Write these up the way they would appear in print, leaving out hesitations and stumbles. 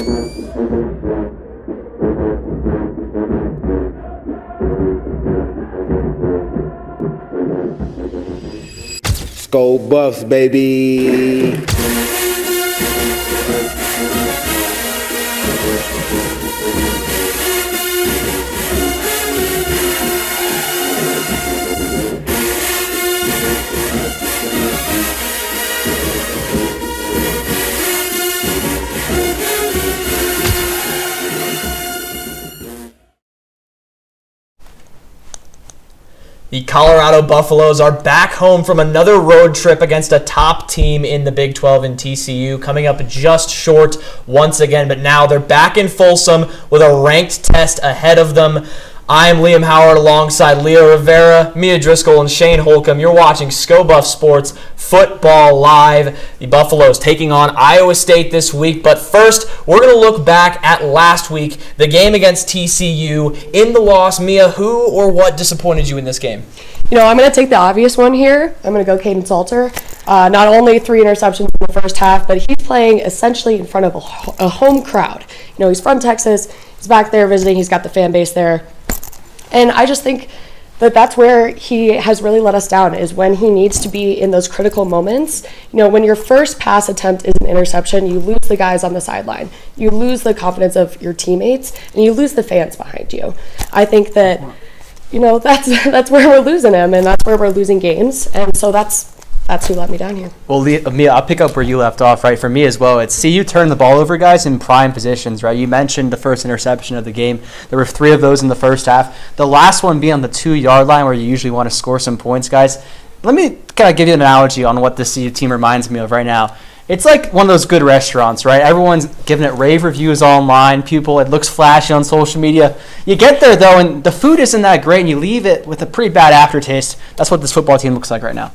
Go Buffs, baby! The Colorado Buffaloes are back home from another road trip against a top team in the Big 12 in TCU, coming up just short once again, but now they're back in Folsom with a ranked test ahead of them. I'm Liam Howard alongside Leo Rivera, Mia Driscoll, and Shane Holcomb. You're watching ScoBuff Sports Football Live. The Buffaloes taking on Iowa State this week. But first, we're going to look back at last week, the game against TCU. In the loss, Mia, who or what disappointed you in this game? You know, I'm going to take the obvious one here. I'm going to go Caden Salter. Not only 3 interceptions in the first half, but he's playing essentially in front of a home crowd. You know, he's from Texas. He's back there visiting. He's got the fan base there. And I just think that that's where he has really let us down, is when he needs to be in those critical moments. You know, when your first pass attempt is an interception, you lose the guys on the sideline. You lose the confidence of your teammates, and you lose the fans behind you. I think that, you know, that's where we're losing him, and that's where we're losing games. And so that's who let me down here. Well, Mia, I'll pick up where you left off, right? For me as well, it's see you turn the ball over, guys, in prime positions, right? You mentioned the first interception of the game. There were 3 of those in the first half. The last one being on the 2-yard line where you usually want to score some points, guys. Let me kind of give you an analogy on what this CU team reminds me of right now. It's like one of those good restaurants, right? Everyone's giving it rave reviews online. It looks flashy on social media. You get there, though, and the food isn't that great, and you leave it with a pretty bad aftertaste. That's what this football team looks like right now.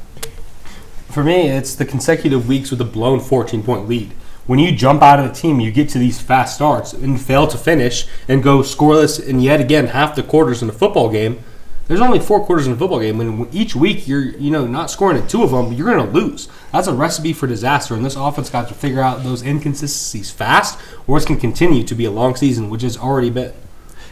For me, it's the consecutive weeks with a blown 14-point lead. When you jump out of the team, you get to these fast starts and fail to finish and go scoreless and yet again half the quarters in a football game. There's only 4 quarters in a football game, and each week you're not scoring at 2 of them, you're going to lose. That's a recipe for disaster, and this offense got to figure out those inconsistencies fast, or it's going to continue to be a long season, which has already been.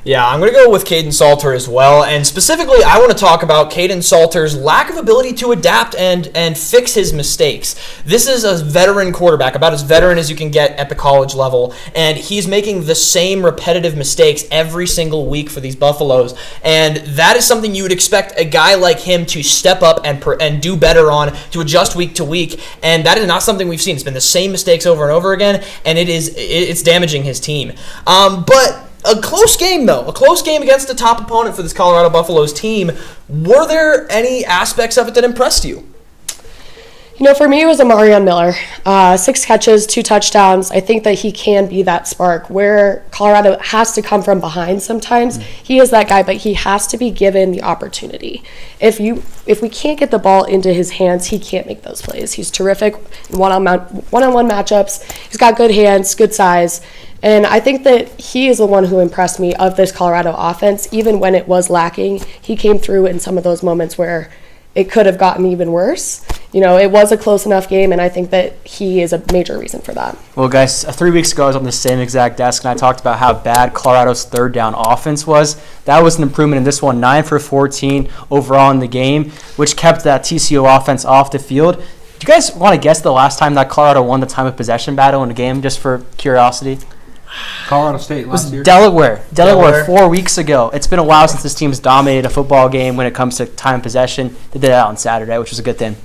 Yeah, I'm going to go with Caden Salter as well, and specifically I want to talk about Caden Salter's lack of ability to adapt and fix his mistakes. This is a veteran quarterback, about as veteran as you can get at the college level, and he's making the same repetitive mistakes every single week for these Buffaloes, and that is something you would expect a guy like him to step up and do better on, to adjust week to week, and that is not something we've seen. It's been the same mistakes over and over again, and it's damaging his team. But a close game, though. A close game against a top opponent for this Colorado Buffaloes team. Were there any aspects of it that impressed you? You know, for me, it was Amarion Miller. 6 catches, 2 touchdowns. I think that he can be that spark where Colorado has to come from behind sometimes. He is that guy, but he has to be given the opportunity. If we can't get the ball into his hands, he can't make those plays. He's terrific in one-on-one matchups. He's got good hands, good size. And I think that he is the one who impressed me of this Colorado offense. Even when it was lacking, he came through in some of those moments where it could have gotten even worse. You know, it was a close enough game, and I think that he is a major reason for that. Well, guys, 3 weeks ago I was on the same exact desk, and I talked about how bad Colorado's third down offense was. That was an improvement in this one, 9 for 14 overall in the game, which kept that TCU offense off the field. Do you guys want to guess the last time that Colorado won the time of possession battle in a game, just for curiosity? Colorado State last year. Delaware 4 weeks ago. It's been a while since this team's dominated a football game when it comes to time of possession. They did that on Saturday, which was a good thing.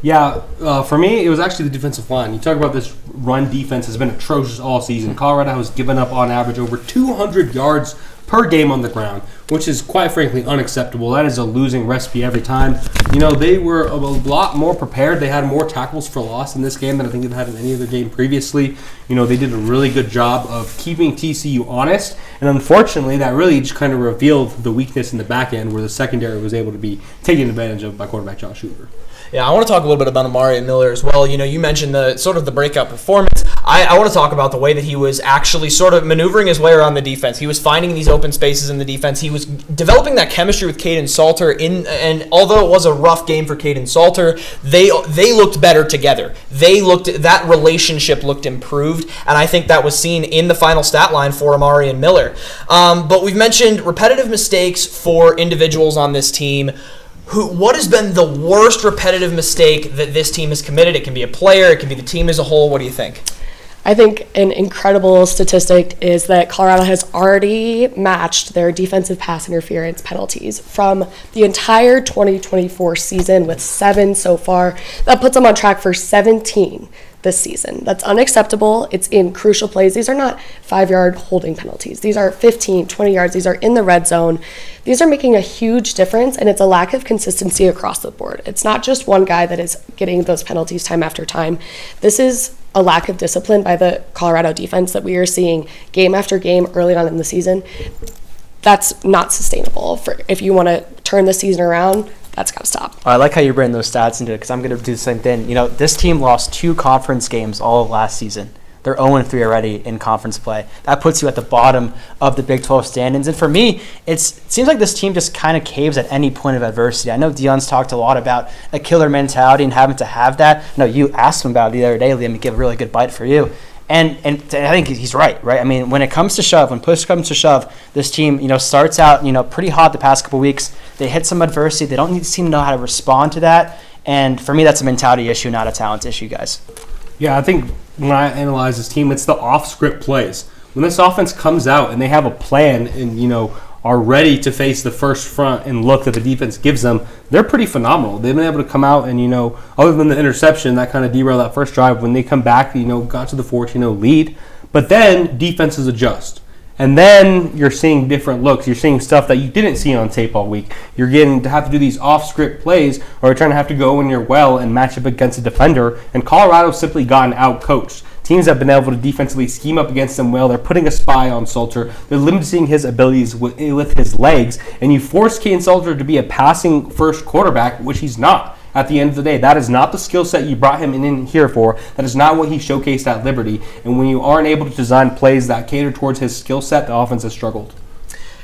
Yeah, for me, it was actually the defensive line. You talk about this run defense has been atrocious all season. Colorado has given up on average over 200 yards per game on the ground, which is quite frankly unacceptable. That is a losing recipe every time. You know, they were a lot more prepared. They had more tackles for loss in this game than I think they've had in any other game previously. You know, they did a really good job of keeping TCU honest, and unfortunately that really just kind of revealed the weakness in the back end where the secondary was able to be taken advantage of by quarterback Josh Hoover. Yeah, I want to talk a little bit about Amari Miller as well. You know, you mentioned the breakout performance. I want to talk about the way that he was actually sort of maneuvering his way around the defense. He was finding these open spaces in the defense. He was developing that chemistry with Caden Salter. And although it was a rough game for Caden Salter, they looked better together. That relationship looked improved, and I think that was seen in the final stat line for Amari and Miller. But we've mentioned repetitive mistakes for individuals on this team. What has been the worst repetitive mistake that this team has committed? It can be a player, it can be the team as a whole. What do you think? I think an incredible statistic is that Colorado has already matched their defensive pass interference penalties from the entire 2024 season with 7 so far. That puts them on track for 17 this season. That's unacceptable. It's in crucial plays. These are not 5-yard holding penalties. These are 15, 20 yards. These are in the red zone. These are making a huge difference, and it's a lack of consistency across the board. It's not just one guy that is getting those penalties time after time. This is a lack of discipline by the Colorado defense that we are seeing game after game early on in the season. That's not sustainable. If you want to turn the season around, that's got to stop. I like how you bring those stats into it because I'm going to do the same thing. This team lost 2 conference games all of last season. They're 0-3 already in conference play. That puts you at the bottom of the Big 12 standings. And for me, it seems like this team just kind of caves at any point of adversity. I know Dion's talked a lot about a killer mentality and having to have that. No, you asked him about it the other day, Liam, to give a really good bite for you. And I think he's right? I mean, when it comes to shove, when push comes to shove, this team, starts out, pretty hot the past couple weeks. They hit some adversity. They don't seem to know how to respond to that. And for me, that's a mentality issue, not a talent issue, guys. Yeah, I think when I analyze this team, it's the off-script plays. When this offense comes out and they have a plan and, are ready to face the first front and look that the defense gives them, they're pretty phenomenal. They've been able to come out and, other than the interception that kind of derailed that first drive, when they come back, got to the 14-0 lead. But then defenses adjust. And then you're seeing different looks. You're seeing stuff that you didn't see on tape all week. You're getting to have to do these off-script plays, or you're trying to have to go in your well and match up against a defender. And Colorado's simply gotten out-coached. Teams have been able to defensively scheme up against them well. They're putting a spy on Salter. They're limiting his abilities with his legs. And you force Caden Salter to be a passing first quarterback, which he's not. At the end of the day, that is not the skill set you brought him in here for. That is not what he showcased at Liberty. And when you aren't able to design plays that cater towards his skill set, the offense has struggled.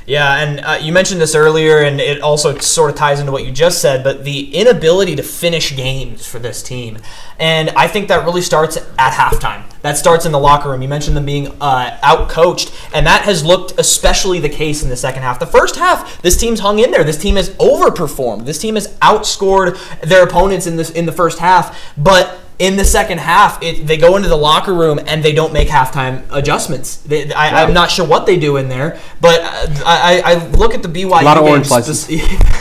Yeah, and you mentioned this earlier, and it also sort of ties into what you just said, but the inability to finish games for this team. And I think that really starts at halftime. That starts in the locker room. You mentioned them being out-coached, and that has looked especially the case in the second half. The first half, this team's hung in there. This team has overperformed. This team has outscored their opponents in the first half, but in the second half, they go into the locker room and they don't make halftime adjustments. I'm not sure what they do in there, but I look at the BYU a lot of game. orange slices.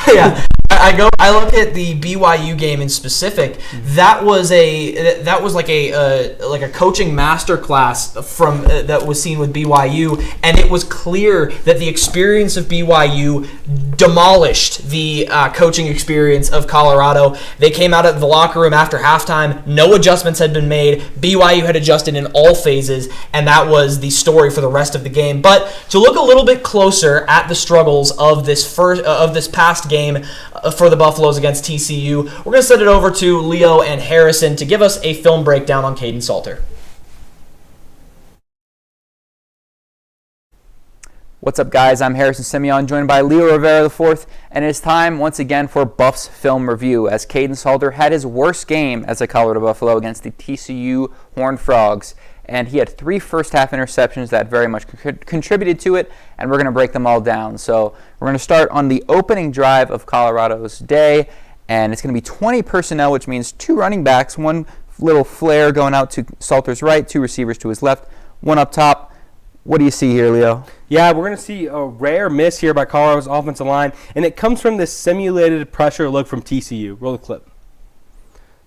Yeah. I look at the BYU game in specific. That was like a coaching masterclass from that was seen with BYU, and it was clear that the experience of BYU demolished the coaching experience of Colorado. They came out of the locker room after halftime. No adjustments had been made. BYU had adjusted in all phases, and that was the story for the rest of the game. But to look a little bit closer at the struggles of this past game for the Buffaloes against TCU, we're going to send it over to Leo and Harrison to give us a film breakdown on Caden Salter. What's up, guys? I'm Harrison Simeon, joined by Leo Rivera IV, and it's time once again for Buffs Film Review, as Caden Salter had his worst game as a Colorado Buffalo against the TCU Horned Frogs, and he had 3 first-half interceptions that very much contributed to it, and we're going to break them all down. So we're going to start on the opening drive of Colorado's day, and it's going to be 20 personnel, which means 2 running backs, 1 little flare going out to Salter's right, 2 receivers to his left, 1 up top. What do you see here, Leo? Yeah, we're going to see a rare miss here by Colorado's offensive line, and it comes from this simulated pressure look from TCU. Roll the clip.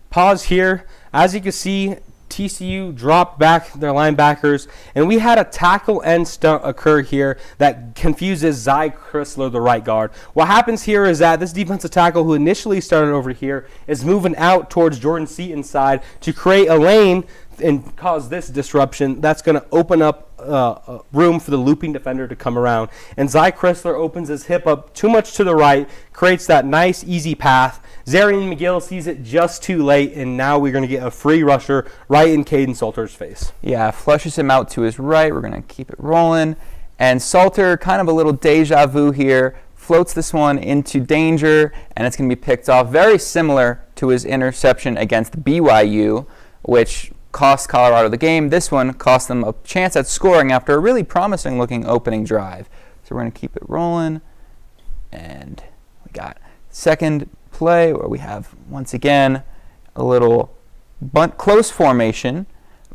Pause here. As you can see, TCU dropped back their linebackers, and we had a tackle end stunt occur here that confuses Zy Chrysler, the right guard. What happens here is that this defensive tackle, who initially started over here, is moving out towards Jordan Seaton's side to create a lane and cause this disruption, that's going to open up room for the looping defender to come around. And Zy Chrysler opens his hip up too much to the right, creates that nice, easy path. Zarian McGill sees it just too late, and now we're going to get a free rusher right in Caden Salter's face. Yeah, flushes him out to his right. We're going to keep it rolling. And Salter, kind of a little deja vu here, floats this one into danger, and it's going to be picked off. Very similar to his interception against BYU, which cost Colorado the game. This one cost them a chance at scoring after a really promising-looking opening drive. So we're going to keep it rolling. And we got second play where we have, once again, a little bunt close formation.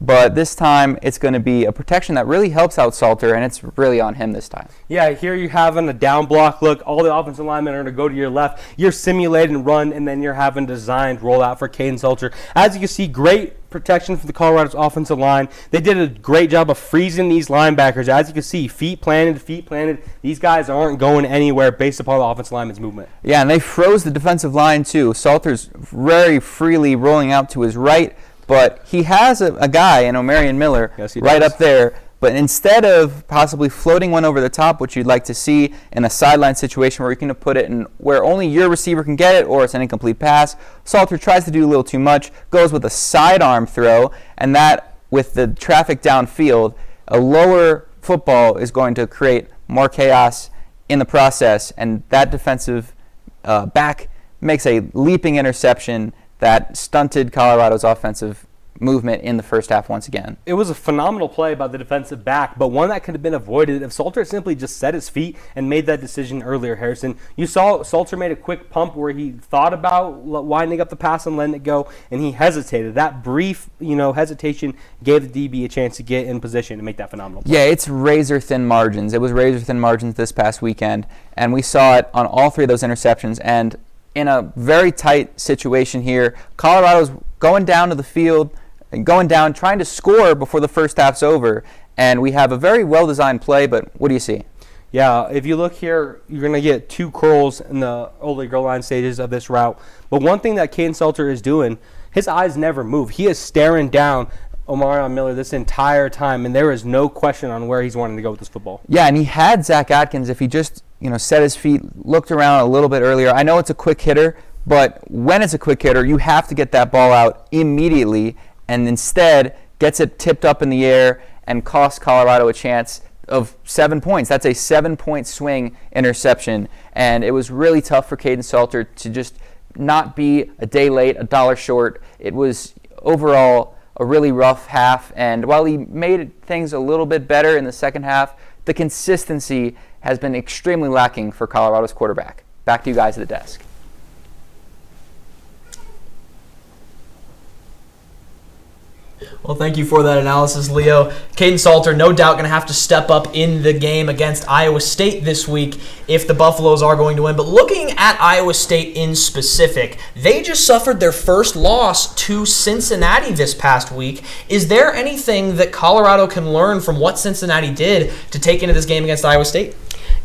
But this time, it's going to be a protection that really helps out Salter, and it's really on him this time. Yeah, here you're having a down block look. All the offensive linemen are going to go to your left. You're simulating run, and then you're having designed rollout for Caden Salter. As you can see, great protection for the Colorado's offensive line. They did a great job of freezing these linebackers. As you can see, feet planted. These guys aren't going anywhere based upon the offensive lineman's movement. Yeah, and they froze the defensive line, too. Salter's very freely rolling out to his right. But he has a guy in Omarion Miller right up there. But instead of possibly floating one over the top, which you'd like to see in a sideline situation where you can put it in where only your receiver can get it or it's an incomplete pass, Salter tries to do a little too much, goes with a sidearm throw, and that, with the traffic downfield, a lower football is going to create more chaos in the process, and that defensive back makes a leaping interception that stunted Colorado's offensive movement in the first half once again. It was a phenomenal play by the defensive back, but one that could have been avoided if Salter simply just set his feet and made that decision earlier, Harrison. You saw Salter made a quick pump where he thought about winding up the pass and letting it go, and he hesitated. That brief, hesitation gave the DB a chance to get in position and make that phenomenal play. Yeah, it's razor-thin margins. It was razor-thin margins this past weekend, and we saw it on all three of those interceptions. And in a very tight situation here, Colorado's going down to the field, going down, trying to score before the first half's over. And we have a very well-designed play, but what do you see? Yeah, if you look here, you're going to get two curls in the early goal line stages of this route. But one thing that Caden Salter is doing, his eyes never move. He is staring down Omarion Miller this entire time, and there is no question on where he's wanting to go with this football. Yeah, and he had Zach Atkins if he just set his feet, looked around a little bit earlier. I know it's a quick hitter, but when it's a quick hitter, you have to get that ball out immediately, and instead gets it tipped up in the air and costs Colorado a chance of 7 points. That's a 7-point swing interception, and it was really tough for Caden Salter to just not be a day late, a dollar short. It was overall a really rough half, and while he made things a little bit better in the second half, the consistency has been extremely lacking for Colorado's quarterback. Back to you guys at the desk. Well, thank you for that analysis, Leo. Caden Salter, no doubt, going to have to step up in the game against Iowa State this week if the Buffaloes are going to win. But looking at Iowa State in specific, they just suffered their first loss to Cincinnati this past week. Is there anything that Colorado can learn from what Cincinnati did to take into this game against Iowa State?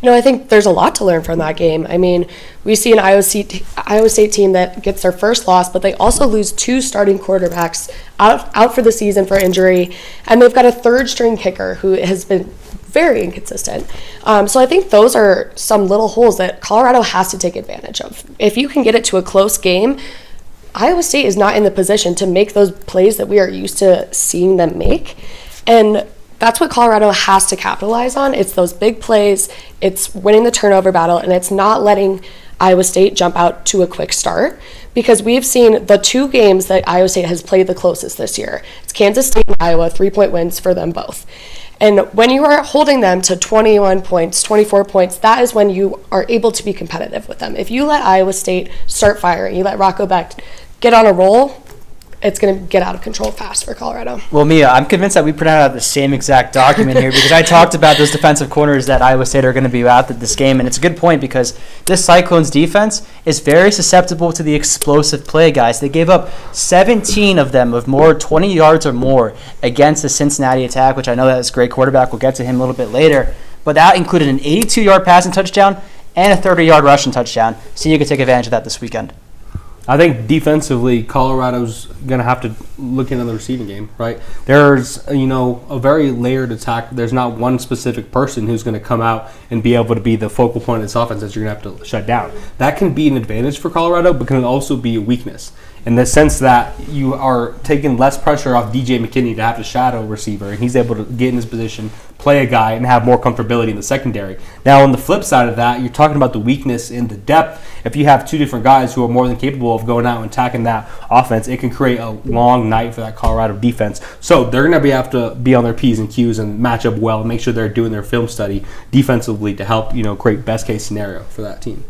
I think there's a lot to learn from that game. I mean, we see an Iowa State team that gets their first loss, but they also lose two starting quarterbacks out for the season for injury, and they've got a third-string kicker who has been very inconsistent. So I think those are some little holes that Colorado has to take advantage of. If you can get it to a close game, Iowa State is not in the position to make those plays that we are used to seeing them make, and that's what Colorado has to capitalize on. It's those big plays, it's winning the turnover battle, and it's not letting Iowa State jump out to a quick start, because we've seen the two games that Iowa State has played the closest this year. It's Kansas State and Iowa, 3-point wins for them both. And when you are holding them to 21 points, 24 points, that is when you are able to be competitive with them. If you let Iowa State start firing, you let Rocco Beck get on a roll, it's going to get out of control fast for Colorado. Well, Mia, I'm convinced that we printed out the same exact document here because I talked about those defensive corners that Iowa State are going to be out at this game, and it's a good point because this Cyclones defense is very susceptible to the explosive play, guys. They gave up 17 of them of more 20 yards or more against the Cincinnati attack, which I know that is a great quarterback. We'll get to him a little bit later. But that included an 82-yard passing touchdown and a 30-yard rushing touchdown, so you can take advantage of that this weekend. I think defensively, Colorado's going to have to look into the receiving game, right? There's, a very layered attack. There's not one specific person who's going to come out and be able to be the focal point of this offense that you're going to have to shut down. That can be an advantage for Colorado, but can also be a weakness in the sense that you are taking less pressure off DJ McKinney to have to shadow a receiver, and he's able to get in his position, play a guy, and have more comfortability in the secondary. Now, on the flip side of that, you're talking about the weakness in the depth. If you have two different guys who are more than capable of going out and attacking that offense, it can create a long night for that Colorado defense. So they're going to have to be on their P's and Q's and match up well and make sure they're doing their film study defensively to help, create best case scenario for that team.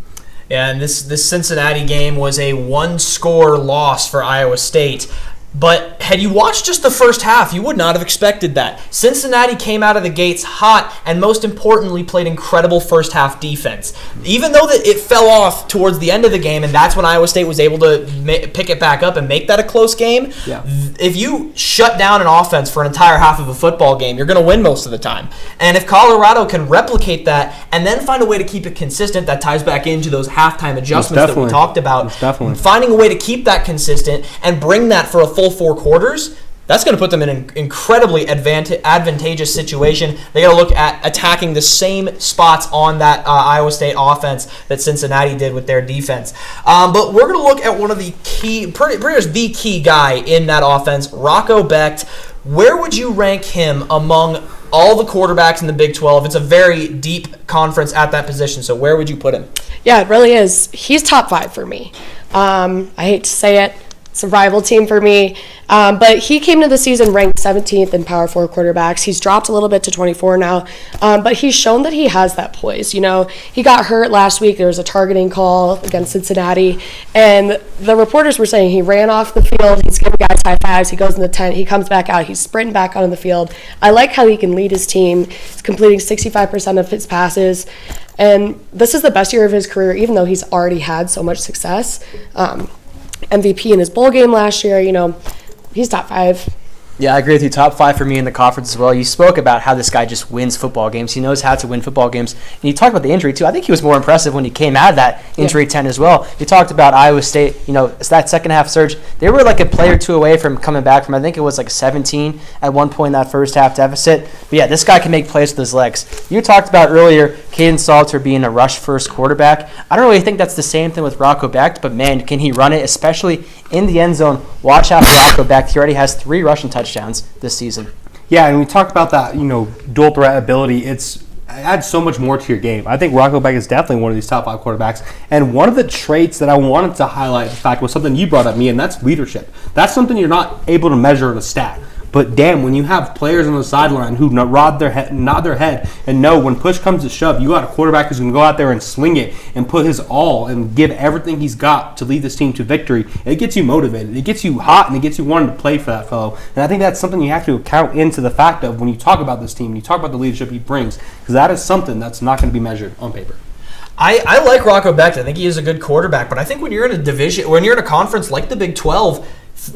Yeah, and this Cincinnati game was a one-score loss for Iowa State. But had you watched just the first half, you would not have expected that. Cincinnati came out of the gates hot and, most importantly, played incredible first-half defense. Even though that it fell off towards the end of the game, and that's when Iowa State was able to pick it back up and make that a close game, if you shut down an offense for an entire half of a football game, you're going to win most of the time. And if Colorado can replicate that and then find a way to keep it consistent, that ties back into those halftime adjustments that we talked about. Finding a way to keep that consistent and bring that for a full 4 quarters, that's going to put them in an incredibly advantageous situation. They got to look at attacking the same spots on that Iowa State offense that Cincinnati did with their defense. But we're going to look at one of the key, pretty much the key guy in that offense, Rocco Becht. Where would you rank him among all the quarterbacks in the Big 12? It's a very deep conference at that position, so where would you put him? Yeah, it really is. He's top 5 for me. I hate to say it. It's a rival team for me. But he came to the season ranked 17th in Power 4 quarterbacks. He's dropped a little bit to 24 now. But he's shown that he has that poise. He got hurt last week. There was a targeting call against Cincinnati. And the reporters were saying he ran off the field. He's giving guys high fives. He goes in the tent. He comes back out. He's sprinting back onto the field. I like how he can lead his team. He's completing 65% of his passes. And this is the best year of his career, even though he's already had so much success. MVP in his bowl game last year, he's top 5. Yeah, I agree with you. Top 5 for me in the conference as well. You spoke about how this guy just wins football games. He knows how to win football games. And you talked about the injury, too. I think he was more impressive when he came out of that injury tent as well. You talked about Iowa State, it's that second half surge. They were like a play or two away from coming back from, I think it was like 17 at one point in that first half deficit. But yeah, this guy can make plays with his legs. You talked about earlier Caden Salter being a rush-first quarterback. I don't really think that's the same thing with Rocco Becht, but man, can he run it, especially in the end zone. Watch out for Rocco Becht. He already has 3 rushing touchdowns this season. Yeah, and we talked about that, dual threat ability. It adds so much more to your game. I think Rocco Becht is definitely one of these top 5 quarterbacks. And one of the traits that I wanted to highlight, in fact, was something you brought up, me, and that's leadership. That's something you're not able to measure in a stat. But damn, when you have players on the sideline who nod their head and know when push comes to shove, you got a quarterback who's going to go out there and sling it and put his all and give everything he's got to lead this team to victory. It gets you motivated. It gets you hot, and it gets you wanting to play for that fellow. And I think that's something you have to count into the fact of when you talk about this team, when you talk about the leadership he brings, because that is something that's not going to be measured on paper. I like Rocco Becht. I think he is a good quarterback, but I think when you're in a conference like the Big 12,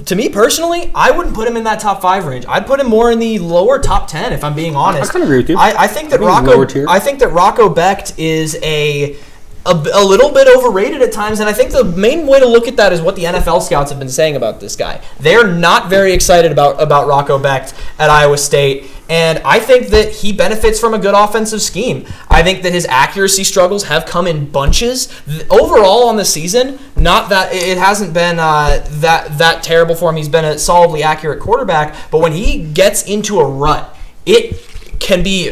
to me personally, I wouldn't put him in that top 5 range. I'd put him more in the lower top 10, if I'm being honest. I kind of agree with you. I think that Rocco Becht is a little bit overrated at times, and I think the main way to look at that is what the NFL scouts have been saying about this guy. They're not very excited about Rocco Becht at Iowa State, and I think that he benefits from a good offensive scheme. I think that his accuracy struggles have come in bunches. Overall on the season, not that it hasn't been that terrible for him. He's been a solidly accurate quarterback, but when he gets into a rut, it can be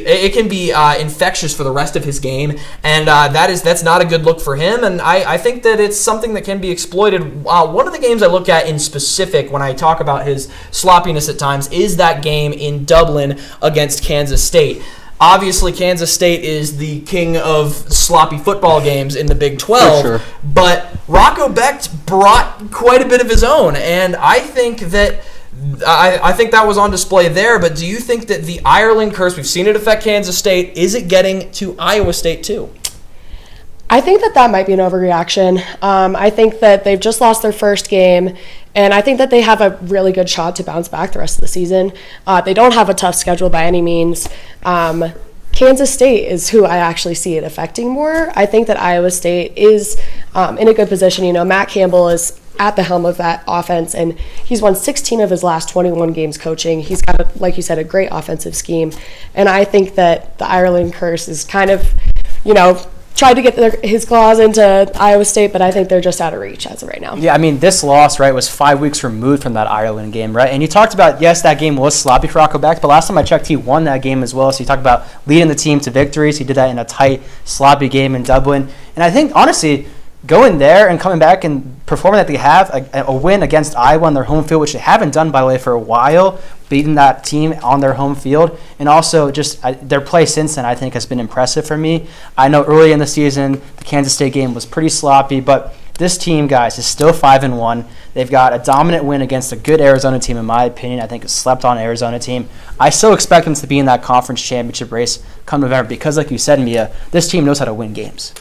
infectious for the rest of his game, and that's not a good look for him. And I think that it's something that can be exploited. One of the games I look at in specific when I talk about his sloppiness at times is that game in Dublin against Kansas State. Obviously, Kansas State is the king of sloppy football games in the Big 12, sure. But Rocco Becht brought quite a bit of his own, and I think that was on display there, but do you think that the Ireland curse, we've seen it affect Kansas State, is it getting to Iowa State too? I think that might be an overreaction. I think that they've just lost their first game, and I think that they have a really good shot to bounce back the rest of the season. They don't have a tough schedule by any means. Kansas State is who I actually see it affecting more. I think that Iowa State is in a good position. Matt Campbell is at the helm of that offense, and he's won 16 of his last 21 games coaching. He's got, like you said, a great offensive scheme, and I think that the Ireland curse is kind of, tried to get his claws into Iowa State, but I think they're just out of reach as of right now. Yeah, I mean, this loss, right, was 5 weeks removed from that Ireland game, right? And you talked about, yes, that game was sloppy for Rocco Becht, but last time I checked, he won that game as well. So you talk about leading the team to victories. He did that in a tight, sloppy game in Dublin. And I think, honestly, going there and coming back and performing that they have, a win against Iowa on their home field, which they haven't done, by the way, for a while, beating that team on their home field, and also just their play since then, I think, has been impressive for me. I know early in the season, the Kansas State game was pretty sloppy, but this team, guys, is still 5-1. They've got a dominant win against a good Arizona team, in my opinion. I think a slept-on Arizona team. I still expect them to be in that conference championship race come November because, like you said, Mia, this team knows how to win games.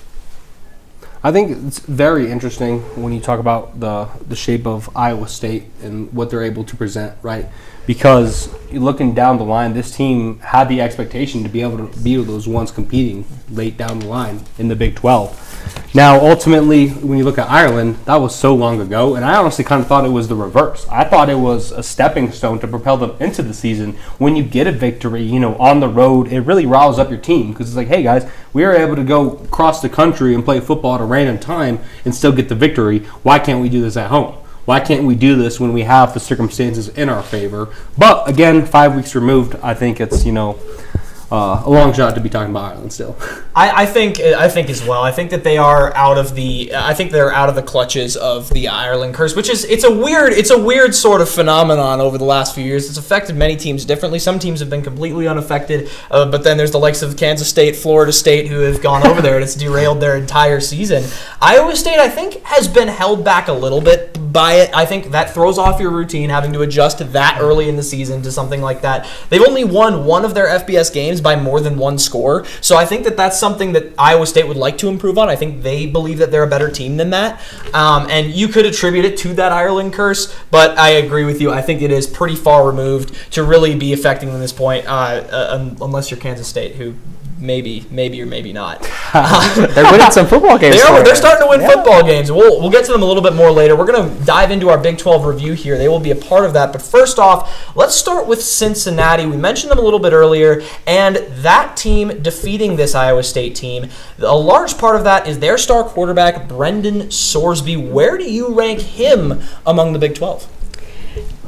I think it's very interesting when you talk about the shape of Iowa State and what they're able to present, right? Because looking down the line, this team had the expectation to be able to be those ones competing late down the line in the Big 12. Now, ultimately, when you look at Ireland, that was so long ago, and I honestly kind of thought it was the reverse. I thought it was a stepping stone to propel them into the season. When you get a victory, on the road, it really riles up your team because it's like, hey, guys, we were able to go across the country and play football at a random time and still get the victory. Why can't we do this at home? Why can't we do this when we have the circumstances in our favor? But, again, 5 weeks removed, I think it's, a long shot to be talking about Ireland still. I think as well. I think that they are out of the. I think they're out of the clutches of the Ireland curse, which is it's a weird sort of phenomenon over the last few years. It's affected many teams differently. Some teams have been completely unaffected, but then there's the likes of Kansas State, Florida State, who have gone over there and it's derailed their entire season. Iowa State, I think, has been held back a little bit by it. I think that throws off your routine, having to adjust that early in the season to something like that. They've only won one of their FBS games by more than one score, so I think that that's something that Iowa State would like to improve on. I think they believe that they're a better team than that, and you could attribute it to that Ireland curse, but I agree with you. I think it is pretty far removed to really be affecting them at this point, unless you're Kansas State, who maybe or maybe not. They're winning some football games. They're starting to win football games. We'll get to them a little bit more later. We're going to dive into our Big 12 review here. They will be a part of that. But first off, let's start with Cincinnati. We mentioned them a little bit earlier, and that team defeating this Iowa State team, a large part of that is their star quarterback, Brendan Sorsby. Where do you rank him among the Big 12?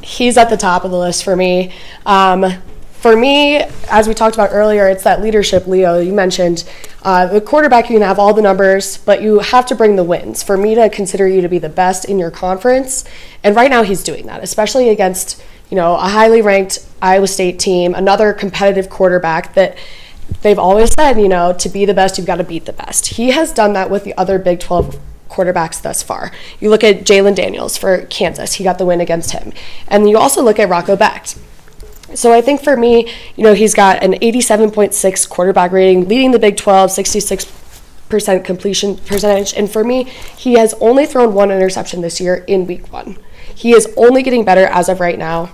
He's at the top of the list for me. For me, as we talked about earlier, it's that leadership, Leo. You mentioned the quarterback, you can have all the numbers, but you have to bring the wins. For me to consider you to be the best in your conference, and right now he's doing that, especially against a highly ranked Iowa State team, another competitive quarterback that they've always said, to be the best, you've got to beat the best. He has done that with the other Big 12 quarterbacks thus far. You look at Jalen Daniels for Kansas. He got the win against him. And you also look at Rocco Becht. So I think for me, he's got an 87.6 quarterback rating, leading the Big 12, 66% completion percentage. And for me, he has only thrown one interception this year in week 1. He is only getting better as of right now.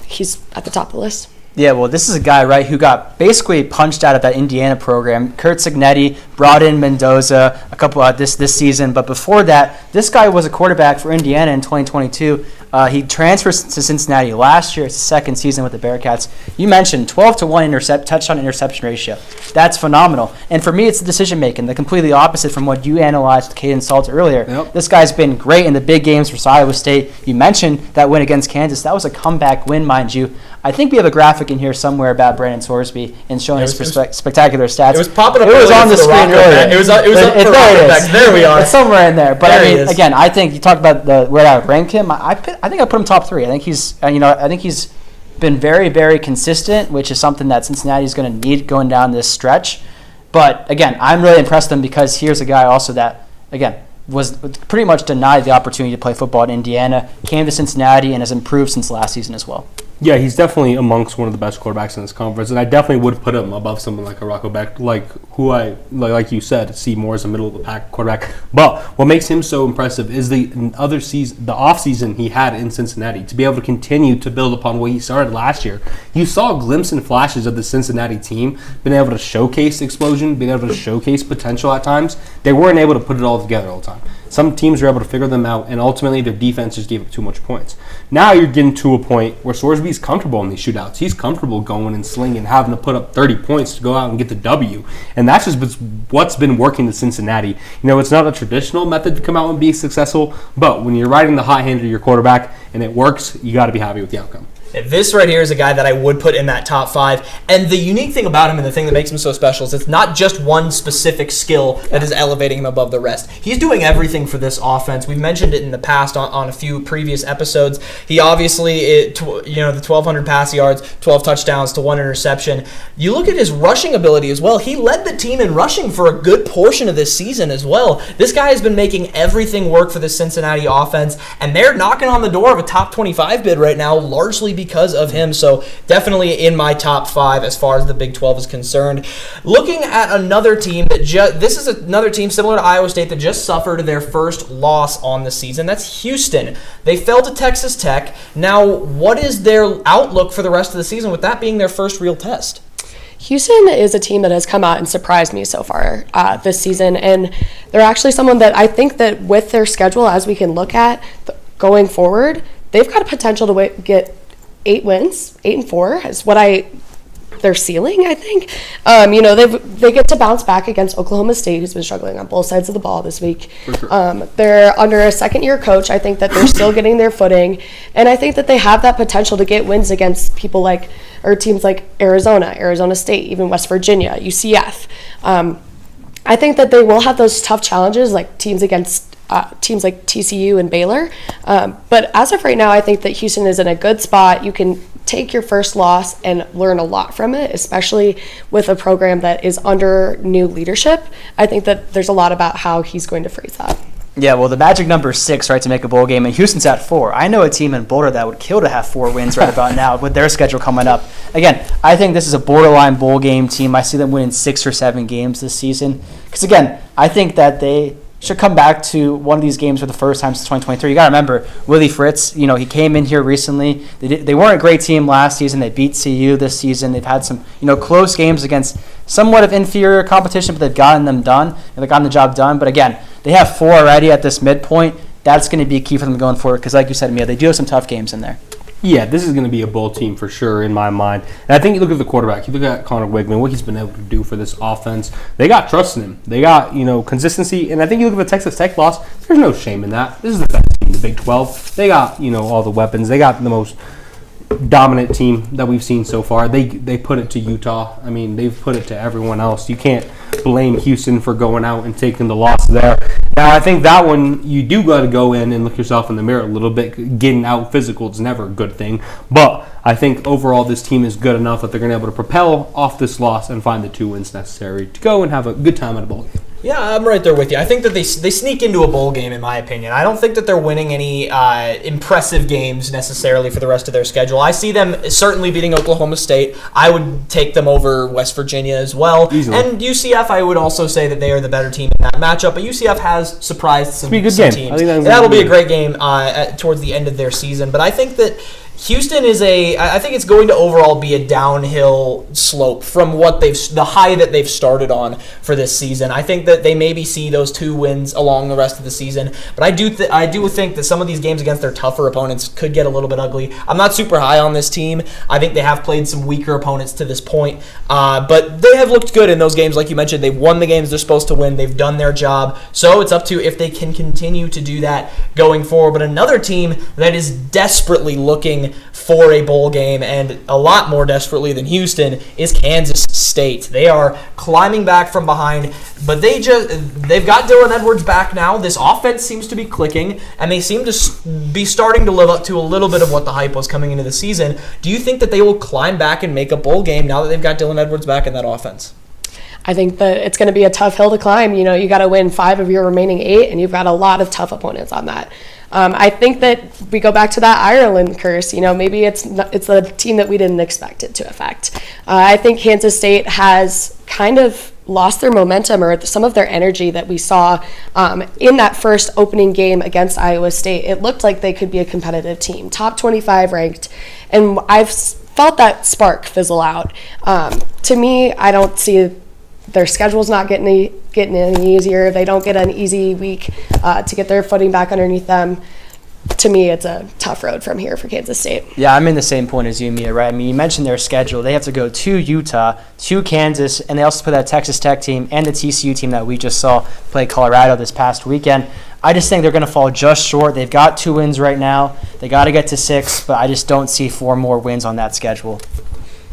He's at the top of the list. Yeah, well, this is a guy, right, who got basically punched out of that Indiana program. Kurt Cignetti brought in Mendoza a couple this season, but before that, this guy was a quarterback for Indiana in 2022. He transfers to Cincinnati last year. It's his second season with the Bearcats. You mentioned 12-to-1 touchdown interception ratio. That's phenomenal. And for me, it's the decision making, the completely opposite from what you analyzed with Caden Salter earlier. Yep. This guy's been great in the big games for Iowa State. You mentioned that win against Kansas. That was a comeback win, mind you. I think we have a graphic in here somewhere about Brandon Sorsby and showing his spectacular stats. It was popping up. It was on the screen earlier. It was up for Rocket Back. There we are. It's somewhere in there. But There again, I think you talked about where I ranked him. I think I put him top 3. I think he's been very, very consistent, which is something that Cincinnati is going to need going down this stretch. But again, I'm really impressed with him because here's a guy also that, again, was pretty much denied the opportunity to play football at Indiana, came to Cincinnati, and has improved since last season as well. Yeah, he's definitely amongst one of the best quarterbacks in this conference, and I definitely would put him above someone like a Rocco Becht, who I like you said, see more as a middle of the pack quarterback. But what makes him so impressive is the off season he had in Cincinnati to be able to continue to build upon what he started last year. You saw glimpses and flashes of the Cincinnati team being able to showcase explosion, being able to showcase potential at times. They weren't able to put it all together all the time. some teams are able to figure them out, and ultimately their defense just gave up too much points. Now you're getting to a point where Sorsby's comfortable in these shootouts. He's comfortable going and slinging, having to put up 30 points to go out and get the W. And that's just what's been working to Cincinnati. It's not a traditional method to come out and be successful, but when you're riding the hot hand of your quarterback and it works, you got to be happy with the outcome. This right here is a guy that I would put in that top 5. And the unique thing about him and the thing that makes him so special is it's not just one specific skill that is elevating him above the rest. He's doing everything for this offense. We've mentioned it in the past on a few previous episodes. He obviously, the 1,200 pass yards, 12 touchdowns to 1 interception. You look at his rushing ability as well. He led the team in rushing for a good portion of this season as well. This guy has been making everything work for the Cincinnati offense, and they're knocking on the door of a top 25 bid right now, largely because of him. So definitely in my top 5 as far as the Big 12 is concerned. Looking at another team this is another team similar to Iowa State that just suffered their first loss on the season. That's Houston. They fell to Texas Tech. Now, what is their outlook for the rest of the season with that being their first real test? Houston is a team that has come out and surprised me so far this season, and they're actually someone that I think that with their schedule, as we can look at going forward, they've got a potential to get 8 wins. 8-4 is what their ceiling, I think. They get to bounce back against Oklahoma State, who's been struggling on both sides of the ball this week. Sure. They're under a second-year coach. I think that they're still getting their footing, and I think that they have that potential to get wins against teams like Arizona State, even West Virginia, UCF. I think that they will have those tough challenges like teams like TCU and Baylor. But as of right now, I think that Houston is in a good spot. You can take your first loss and learn a lot from it, especially with a program that is under new leadership. I think that there's a lot about how he's going to phrase that. Yeah, well, the magic number is 6, right, to make a bowl game, and Houston's at 4. I know a team in Boulder that would kill to have 4 wins right about now with their schedule coming up. Again, I think this is a borderline bowl game team. I see them winning 6 or 7 games this season. Because, again, I think that they should come back to one of these games for the first time since 2023. You got to remember, Willie Fritz, he came in here recently. They weren't a great team last season. They beat CU this season. They've had some, close games against somewhat of inferior competition, but they've gotten them done, and they've gotten the job done. But again, they have 4 already at this midpoint. That's going to be key for them going forward because, like you said, Mia, they do have some tough games in there. Yeah, this is going to be a bowl team for sure in my mind. And I think you look at the quarterback. You look at Connor Wigman, what he's been able to do for this offense. They got trust in him. They got, consistency. And I think you look at the Texas Tech loss, there's no shame in that. This is the best team in the Big 12. They got, all the weapons. They got the most dominant team that we've seen so far. They put it to Utah. I mean, they've put it to everyone else. You can't blame Houston for going out and taking the loss there. Now, I think that one, you do got to go in and look yourself in the mirror a little bit. Getting out physical is never a good thing. But I think overall this team is good enough that they're going to be able to propel off this loss and find the 2 wins necessary to go and have a good time at a bowl game. Yeah, I'm right there with you. I think that they sneak into a bowl game, in my opinion. I don't think that they're winning any impressive games necessarily for the rest of their schedule. I see them certainly beating Oklahoma State. I would take them over West Virginia as well. Easily. And UCF, I would also say that they are the better team in that matchup. But UCF has surprised some teams. I think that'll be a great game towards the end of their season. But I think that Houston I think it's going to overall be a downhill slope from the high that they've started on for this season. I think that they maybe see those 2 wins along the rest of the season, but I do think that some of these games against their tougher opponents could get a little bit ugly. I'm not super high on this team. I think they have played some weaker opponents to this point, but they have looked good in those games. Like you mentioned, they've won the games they're supposed to win. They've done their job, so it's up to if they can continue to do that going forward. But another team that is desperately looking for a bowl game, and a lot more desperately than Houston, is Kansas State. They are climbing back from behind, but they've got Dylan Edwards back now. This offense seems to be clicking, and they seem to be starting to live up to a little bit of what the hype was coming into the season. Do you think that they will climb back and make a bowl game now that they've got Dylan Edwards back in that offense? I think that it's going to be a tough hill to climb. You got to win 5 of your remaining 8, and you've got a lot of tough opponents on that. I think that we go back to that Ireland curse. Maybe it's the team that we didn't expect it to affect. I think Kansas State has kind of lost their momentum or some of their energy that we saw in that first opening game against Iowa State. It looked like they could be a competitive team, top 25 ranked, and I've felt that spark fizzle out. To me, I don't see their schedule's not getting any easier. They don't get an easy week to get their footing back underneath them. To me, it's a tough road from here for Kansas State. Yeah, I'm in the same point as you, Mia, right? I mean, you mentioned their schedule. They have to go to Utah, to Kansas, and they also play that Texas Tech team and the TCU team that we just saw play Colorado this past weekend. I just think they're going to fall just short. They've got 2 wins right now. They got to get to 6, but I just don't see 4 more wins on that schedule.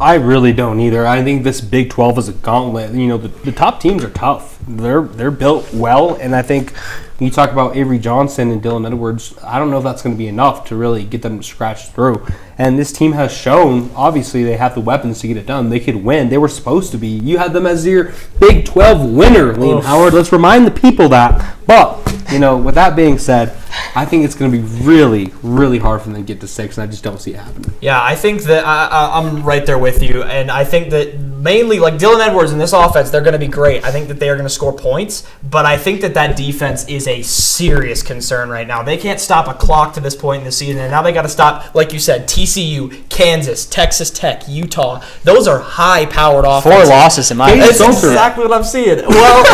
I really don't either. I think this Big 12 is a gauntlet. You know, the top teams are tough. They're built well, and I think when you talk about Avery Johnson and Dylan Edwards, I don't know if that's going to be enough to really get them to scratch through. And this team has shown, obviously, they have the weapons to get it done. They could win. They were supposed to be. You had them as your Big 12 winner, Liam Howard. Let's remind the people that. But, you know, with that being said, I think it's going to be really, really hard for them to get to 6, and I just don't see it happening. Yeah, I think that I'm right there with you, and I think that mainly, like Dylan Edwards in this offense, they're going to be great. I think that they are going to score points, but I think that defense is a serious concern right now. They can't stop a clock to this point in the season, and now they got to stop, like you said, TCU, Kansas, Texas Tech, Utah. Those are high-powered offenses. 4 losses in my opinion. That's exactly what I'm seeing. Well,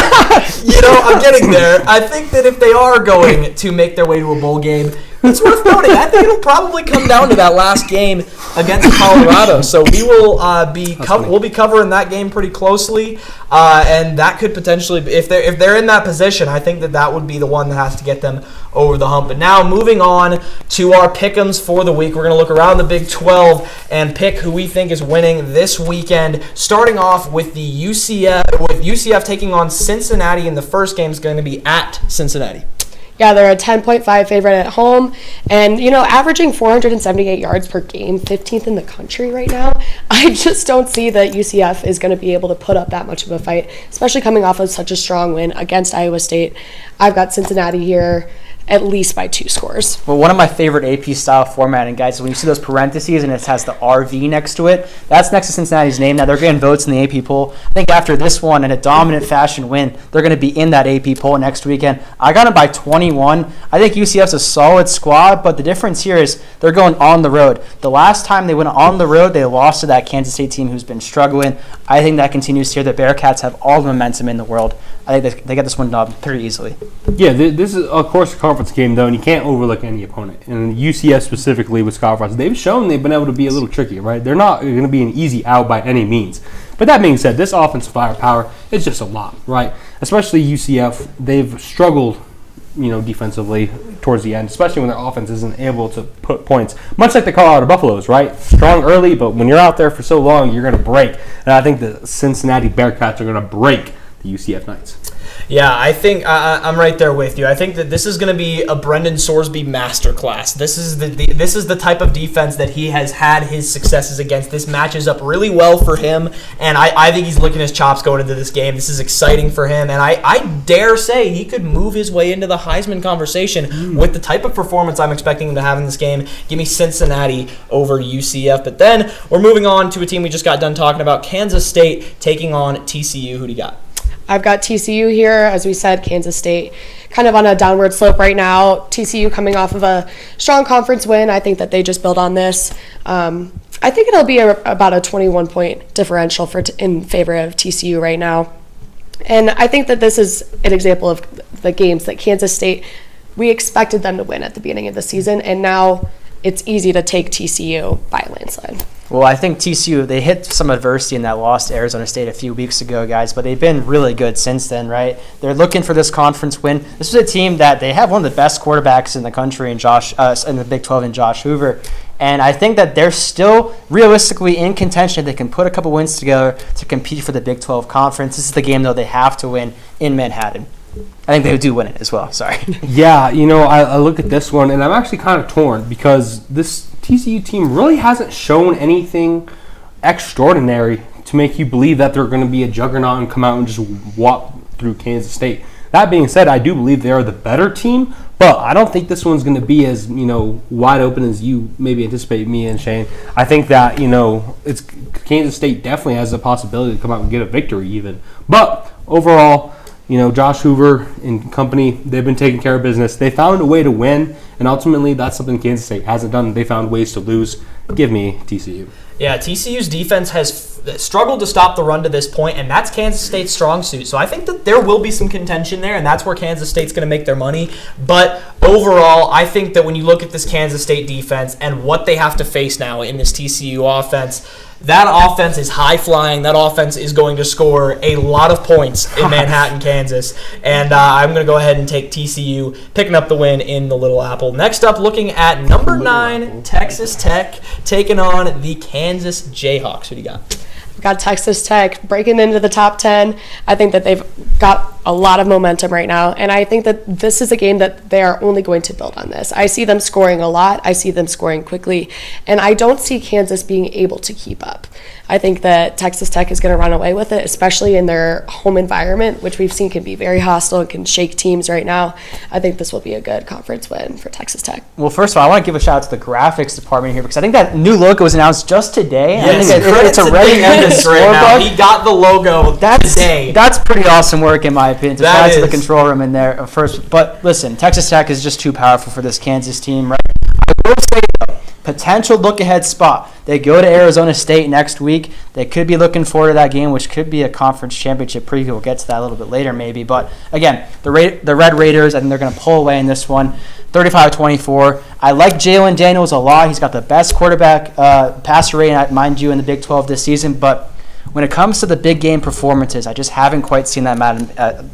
you know, I'm getting there. I think that if they are going to make their way to a bowl game, it's worth noting. I think it'll probably come down to that last game against Colorado. So we will we'll be covering that game pretty closely, and that could potentially, if they're in that position, I think that would be the one that has to get them over the hump. But now moving on to our pick'ems for the week, we're going to look around the Big 12 and pick who we think is winning this weekend. Starting off with the UCF taking on Cincinnati, and the first game is going to be at Cincinnati. Yeah, they're a 10.5 favorite at home, and, you know, averaging 478 yards per game, 15th in the country right now. I just don't see that UCF is going to be able to put up that much of a fight, especially coming off of such a strong win against Iowa State. I've got Cincinnati here at least by 2 scores. Well, one of my favorite AP style formatting, guys, is when you see those parentheses and it has the RV next to it, that's next to Cincinnati's name. Now, they're getting votes in the AP poll. I think after this one and a dominant fashion win, they're going to be in that AP poll next weekend. I got them by 21. I think UCF's a solid squad, but the difference here is they're going on the road. The last time they went on the road, they lost to that Kansas State team who's been struggling. I think that continues here. The Bearcats have all the momentum in the world. I think they get this one done pretty easily. Yeah, this is, of course, a conference game, though, and you can't overlook any opponent. And UCF specifically with Scott Frost, they've shown they've been able to be a little tricky, right? They're not going to be an easy out by any means. But that being said, this offensive firepower is just a lot, right? Especially UCF, they've struggled, you know, defensively towards the end, especially when their offense isn't able to put points. Much like the Colorado Buffaloes, right? Strong early, but when you're out there for so long, you're going to break. And I think the Cincinnati Bearcats are going to break the UCF Knights. Yeah, I think I'm right there with you. I think that this is going to be a Brendan Sorsby masterclass. This is the type of defense that he has had his successes against. This matches up really well for him, and I think he's licking his chops going into this game. This is exciting for him, and I dare say he could move his way into the Heisman conversation with the type of performance I'm expecting him to have in this game. Give me Cincinnati over UCF. But then we're moving on to a team we just got done talking about, Kansas State taking on TCU. Who do you got? I've got TCU here. As we said, Kansas State kind of on a downward slope right now. TCU coming off of a strong conference win. I think that they just build on this. I think it'll be about a 21-point differential in favor of TCU right now. And I think that this is an example of the games that Kansas State, we expected them to win at the beginning of the season, and now it's easy to take TCU by a landslide. Well, I think TCU, they hit some adversity in that loss to Arizona State a few weeks ago, guys, but they've been really good since then, right? They're looking for this conference win. This is a team that they have one of the best quarterbacks in the country in the Big 12 in Josh Hoover. And I think that they're still realistically in contention. They can put a couple wins together to compete for the Big 12 conference. This is the game, though, they have to win in Manhattan. I think they do win it as well. Sorry. Yeah, you know, I look at this one, and I'm actually kind of torn because this TCU team really hasn't shown anything extraordinary to make you believe that they're going to be a juggernaut and come out and just walk through Kansas State. That being said, I do believe they are the better team, but I don't think this one's going to be as, you know, wide open as you maybe anticipate, me and Shane. I think that, you know, Kansas State definitely has the possibility to come out and get a victory even. But overall, Josh Hoover and company, they've been taking care of business. They found a way to win, and ultimately that's something Kansas State hasn't done. They found ways to lose. Give me TCU. Yeah, TCU's defense has struggled to stop the run to this point, and that's Kansas State's strong suit. So I think that there will be some contention there, and that's where Kansas State's going to make their money. But overall, I think that when you look at this Kansas State defense and what they have to face now in this TCU offense, that offense is high-flying. That offense is going to score a lot of points in Manhattan, Kansas. And I'm going to go ahead and take TCU, picking up the win in the Little Apple. Next up, looking at number 9, Texas Tech, taking on the Kansas Jayhawks. Who do you got? We've got Texas Tech breaking into the top 10. I think that they've got a lot of momentum right now, and I think that this is a game that they are only going to build on this. I see them scoring a lot. I see them scoring quickly, and I don't see Kansas being able to keep up. I think that Texas Tech is going to run away with it, especially in their home environment, which we've seen can be very hostile and can shake teams right now. I think this will be a good conference win for Texas Tech. Well, first of all, I want to give a shout out to the graphics department here because I think that new logo was announced just today. Yes, I think it's already in the right now. scorebook. He got the logo today. That's pretty awesome work, in my opinion. To That shout out to the is. control room in there first. But listen, Texas Tech is just too powerful for this Kansas team, right? I will say, though, potential look-ahead spot. They go to Arizona State next week. They could be looking forward to that game, which could be a conference championship preview. We'll get to that a little bit later, maybe. But again, the Red Raiders, I think they're going to pull away in this one, 35-24. I like Jalen Daniels a lot. He's got the best quarterback passer rating, mind you, in the Big 12 this season. But when it comes to the big game performances, I just haven't quite seen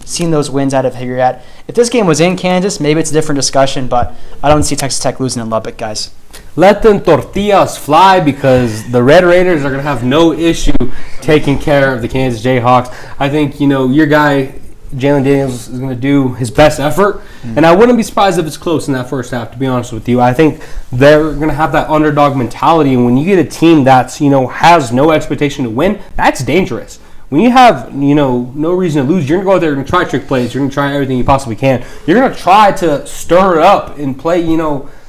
seen those wins out of here yet. If this game was in Kansas, maybe it's a different discussion, but I don't see Texas Tech losing in Lubbock, guys. Let them tortillas fly because the Red Raiders are going to have no issue taking care of the Kansas Jayhawks. I think, your guy, Jalen Daniels, is going to do his best effort. And I wouldn't be surprised if it's close in that first half, to be honest with you. I think they're going to have that underdog mentality. And when you get a team that's, has no expectation to win, that's dangerous. When you have, no reason to lose, you're going to go out there and try trick plays. You're going to try everything you possibly can. You're going to try to stir it up and play,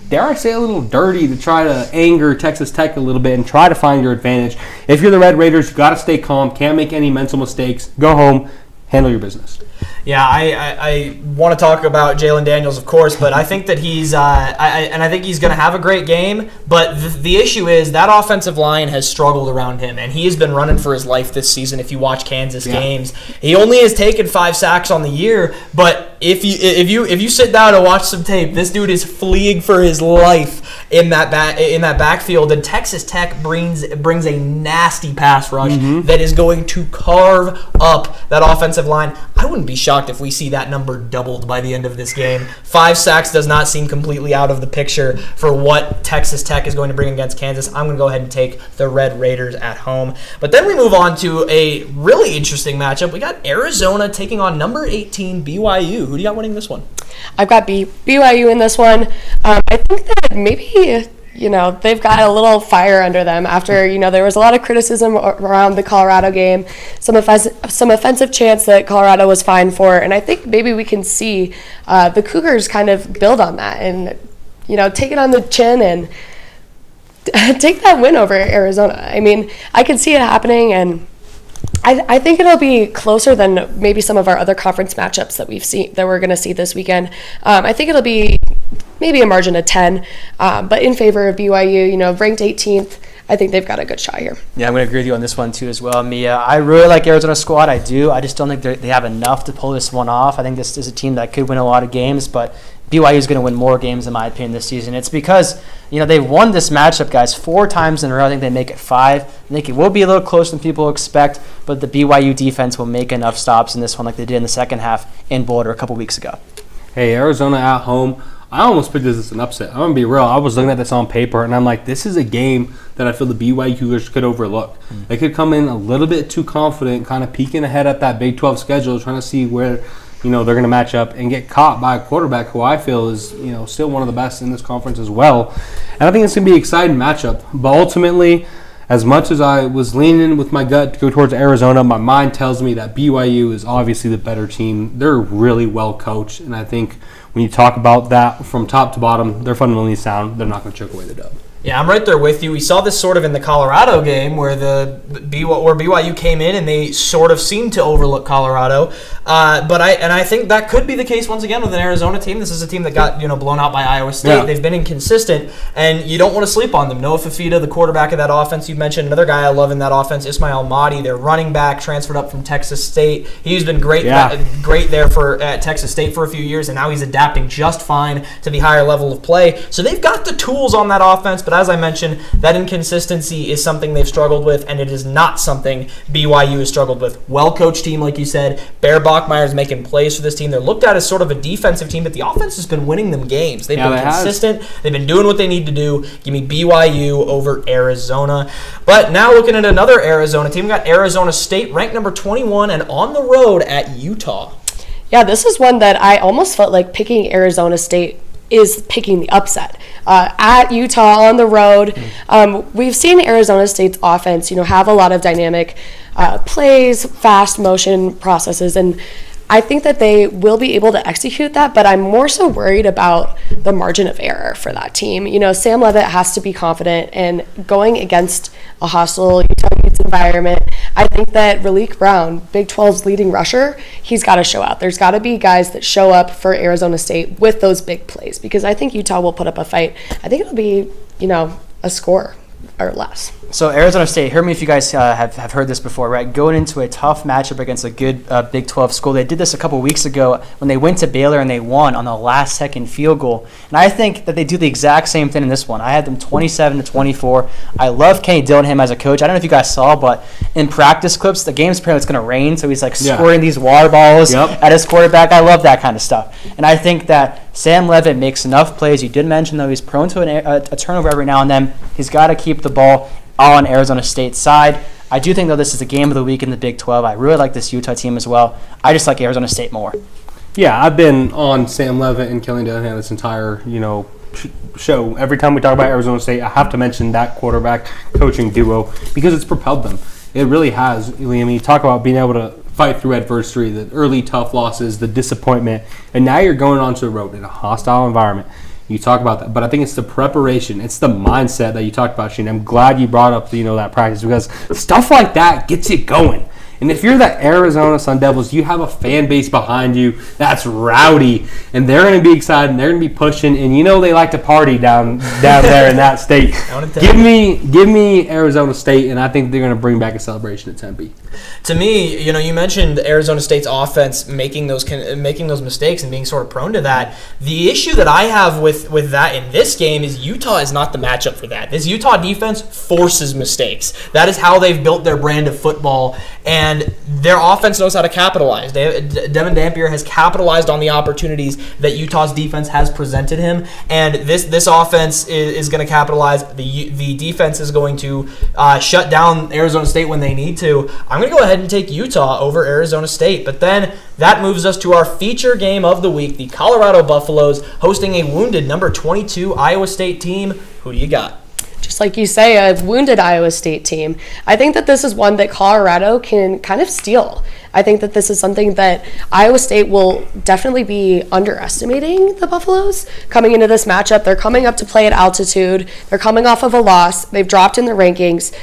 dare I say, a little dirty to try to anger Texas Tech a little bit and try to find your advantage. If you're the Red Raiders, you got to stay calm. Can't make any mental mistakes. Go home. Handle your business. Yeah, I want to talk about Jalen Daniels, of course, but I think that he's I think he's going to have a great game. But the issue is that offensive line has struggled around him, and he has been running for his life this season. If you watch Kansas games, he only has taken 5 sacks on the year. But if you sit down and watch some tape, this dude is fleeing for his life in that backfield. And Texas Tech brings a nasty pass rush that is going to carve up that offensive line. I wouldn't be shocked if we see that number doubled by the end of this game. 5 sacks does not seem completely out of the picture for what Texas Tech is going to bring against Kansas. I'm going to go ahead and take the Red Raiders at home. But then we move on to a really interesting matchup. We got Arizona taking on number 18 BYU. Who do you got winning this one? I've got BYU in this one. I think that maybe they've got a little fire under them after, there was a lot of criticism around the Colorado game, some offensive chants that Colorado was fined for, and I think maybe we can see the Cougars kind of build on that and, take it on the chin and take that win over Arizona. I mean, I can see it happening, and I think it'll be closer than maybe some of our other conference matchups that we're going to see this weekend. I think it'll be maybe a margin of 10, but in favor of BYU, ranked 18th. I think they've got a good shot here. Yeah, I'm going to agree with you on this one too as well, Mia. I really like Arizona's squad. I do. I just don't think they have enough to pull this one off. I think this is a team that could win a lot of games, but BYU is going to win more games, in my opinion, this season. It's because, they've won this matchup, guys, 4 times in a row. I think they make it 5. I think it will be a little closer than people expect, but the BYU defense will make enough stops in this one like they did in the second half in Boulder a couple weeks ago. Hey, Arizona at home. I almost picked this as an upset. I'm going to be real. I was looking at this on paper, and I'm like, this is a game that I feel the BYU Cougars could overlook. They could come in a little bit too confident, kind of peeking ahead at that Big 12 schedule, trying to see where they're going to match up and get caught by a quarterback who I feel is, still one of the best in this conference as well. And I think it's going to be an exciting matchup. But ultimately, as much as I was leaning with my gut to go towards Arizona, my mind tells me that BYU is obviously the better team. They're really well coached, and I think when you talk about that from top to bottom, they're fundamentally sound. They're not going to choke away the dub. Yeah, I'm right there with you. We saw this sort of in the Colorado game where BYU came in and they sort of seemed to overlook Colorado. But I think that could be the case once again with an Arizona team. This is a team that got blown out by Iowa State. Yeah. They've been inconsistent, and you don't want to sleep on them. Noah Fifita, the quarterback of that offense, you mentioned another guy I love in that offense, Ismail Mahdi, their running back, transferred up from Texas State. He's been great there at Texas State for a few years, and now he's adapting just fine to the higher level of play. So they've got the tools on that offense, but as I mentioned, that inconsistency is something they've struggled with, and it is not something BYU has struggled with. Well-coached team, like you said. Bear Bachmeier's making plays for this team. They're looked at as sort of a defensive team, but the offense has been winning them games. They've been consistent. They've been doing what they need to do. Give me BYU over Arizona. But now looking at another Arizona team, we got Arizona State ranked number 21 and on the road at Utah. Yeah, this is one that I almost felt like picking Arizona State is picking the upset. At Utah on the road, we've seen Arizona State's offense, have a lot of dynamic plays, fast motion processes, and I think that they will be able to execute that, but I'm more so worried about the margin of error for that team. Sam Leavitt has to be confident, and going against a hostile Utah Utes environment, I think that Raleek Brown, Big 12's leading rusher, he's got to show out. There's got to be guys that show up for Arizona State with those big plays, because I think Utah will put up a fight. I think it'll be, a score or less. So Arizona State, hear me if you guys have heard this before, right? Going into a tough matchup against a good Big 12 school. They did this a couple weeks ago when they went to Baylor and they won on the last second field goal. And I think that they do the exact same thing in this one. I had them 27-24. I love Kenny Dillingham as a coach. I don't know if you guys saw, but in practice clips, the game's apparently it's going to rain, so he's squirting these water balls at his quarterback. I love that kind of stuff. And I think that Sam Leavitt makes enough plays. You did mention, though, he's prone to a turnover every now and then. He's got to keep the ball on Arizona State's side. I do think, though, this is the game of the week in the Big 12. I really like this Utah team as well. I just like Arizona State more. Yeah, I've been on Sam Leavitt and Kelly Dillingham this entire, show. Every time we talk about Arizona State, I have to mention that quarterback coaching duo because it's propelled them. It really has. Liam, you talk about being able to fight through adversity, the early tough losses, the disappointment, and now you're going onto the road in a hostile environment. You talk about that, but I think it's the preparation, it's the mindset that you talked about, Shane. I'm glad you brought up that practice because stuff like that gets you going. And if you're the Arizona Sun Devils, you have a fan base behind you that's rowdy, and they're going to be excited, and they're going to be pushing, and they like to party down there in that state. Give me Arizona State, and I think they're going to bring back a celebration at Tempe. To me, you mentioned Arizona State's offense making those mistakes and being sort of prone to that. The issue that I have with that in this game is Utah is not the matchup for that. This Utah defense forces mistakes. That is how they've built their brand of football, and their offense knows how to capitalize. Devin Dampier has capitalized on the opportunities that Utah's defense has presented him, and this offense is going to capitalize. The defense is going to shut down Arizona State when they need to. I'm going to go ahead and take Utah over Arizona State, but then that moves us to our feature game of the week, the Colorado Buffaloes hosting a wounded number 22 Iowa State team. Who do you got? Just like you say, a wounded Iowa State team. I think that this is one that Colorado can kind of steal. I think that this is something that Iowa State will definitely be underestimating the Buffaloes coming into this matchup. They're coming up to play at altitude. They're coming off of a loss. They've dropped in the rankings.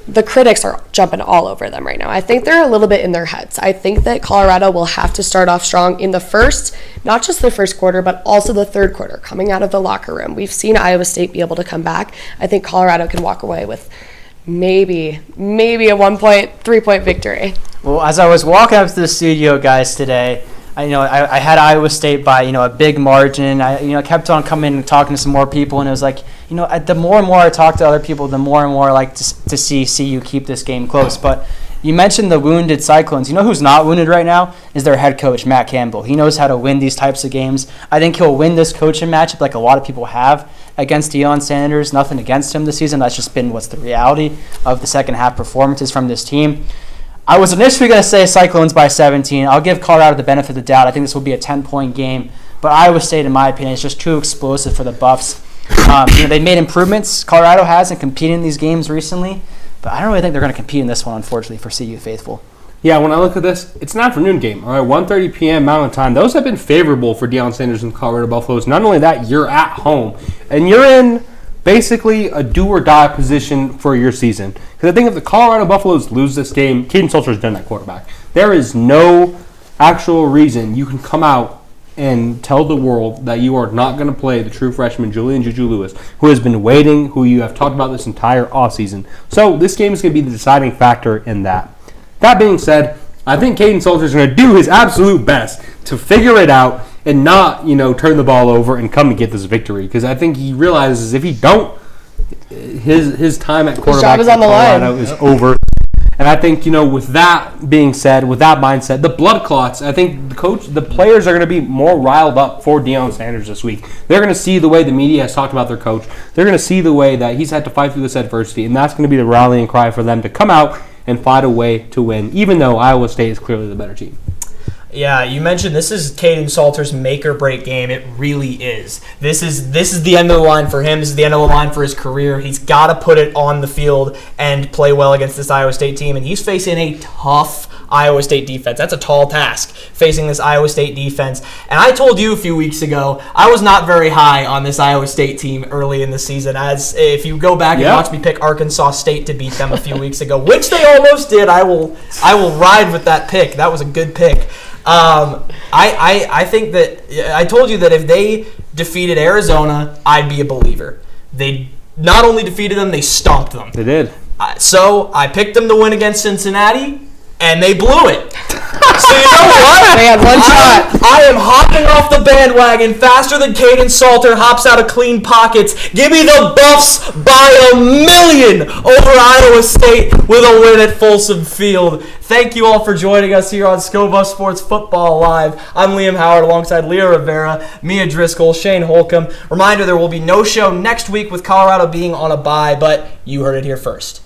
The critics are jumping all over them right now. I think they're a little bit in their heads. I think that Colorado will have to start off strong in the first, not just the first quarter, but also the third quarter, coming out of the locker room. We've seen Iowa State be able to come back. I think Colorado can walk away with maybe a 3-point victory. Well, as I was walking up to the studio, guys, today, I had Iowa State by a big margin. I kept on coming and talking to some more people, and it was like the more and more I talk to other people, the more and more I like to see CU keep this game close. But you mentioned the wounded Cyclones. You know who's not wounded right now is their head coach, Matt Campbell. He knows how to win these types of games. I think he'll win this coaching matchup like a lot of people have against Deion Sanders. Nothing against him this season. That's just been what's the reality of the second half performances from this team. I was initially going to say Cyclones by 17. I'll give Colorado the benefit of the doubt. I think this will be a 10-point game. But Iowa State, in my opinion, is just too explosive for the Buffs. They made improvements, Colorado has, in competing in these games recently. But I don't really think they're going to compete in this one, unfortunately, for CU faithful. Yeah, when I look at this, it's an afternoon game. All right, 1:30 p.m. Mountain Time. Those have been favorable for Deion Sanders and the Colorado Buffaloes. Not only that, you're at home. And you're in basically a do-or-die position for your season. Because I think if the Colorado Buffaloes lose this game, Caden Salter's done at quarterback. There is no actual reason you can come out and tell the world that you are not going to play the true freshman Julian Juju Lewis, who has been waiting, who you have talked about this entire offseason. So this game is going to be the deciding factor in that. That being said, I think Caden Salter is going to do his absolute best to figure it out and not, turn the ball over and come and get this victory. Because I think he realizes if he don't, his time at quarterback is on the line. Colorado is over. And I think, with that being said, with that mindset, the blood clots, I think the players are going to be more riled up for Deion Sanders this week. They're going to see the way the media has talked about their coach. They're going to see the way that he's had to fight through this adversity, and that's going to be the rallying cry for them to come out and find a way to win, even though Iowa State is clearly the better team. Yeah, you mentioned this is Caden Salter's make or break game. It really is. This is the end of the line for him. This is the end of the line for his career. He's got to put it on the field and play well against this Iowa State team. And he's facing a tough Iowa State defense. That's a tall task, facing this Iowa State defense. And I told you a few weeks ago, I was not very high on this Iowa State team early in the season. As if you go back and watch me pick Arkansas State to beat them a few weeks ago, which they almost did, I will ride with that pick. That was a good pick. I think that I told you that if they defeated Arizona, I'd be a believer. They not only defeated them, they stomped them. They did. So I picked them to win against Cincinnati, and they blew it. So you know what? They had one shot. I am hopping off the bandwagon faster than Caden Salter hops out of clean pockets. Give me the Buffs by 1,000,000 over Iowa State with a win at Folsom Field. Thank you all for joining us here on ScoBuff Sports Football Live. I'm Liam Howard alongside Leah Rivera, Mia Driscoll, Shane Holcomb. Reminder, there will be no show next week with Colorado being on a bye, but you heard it here first.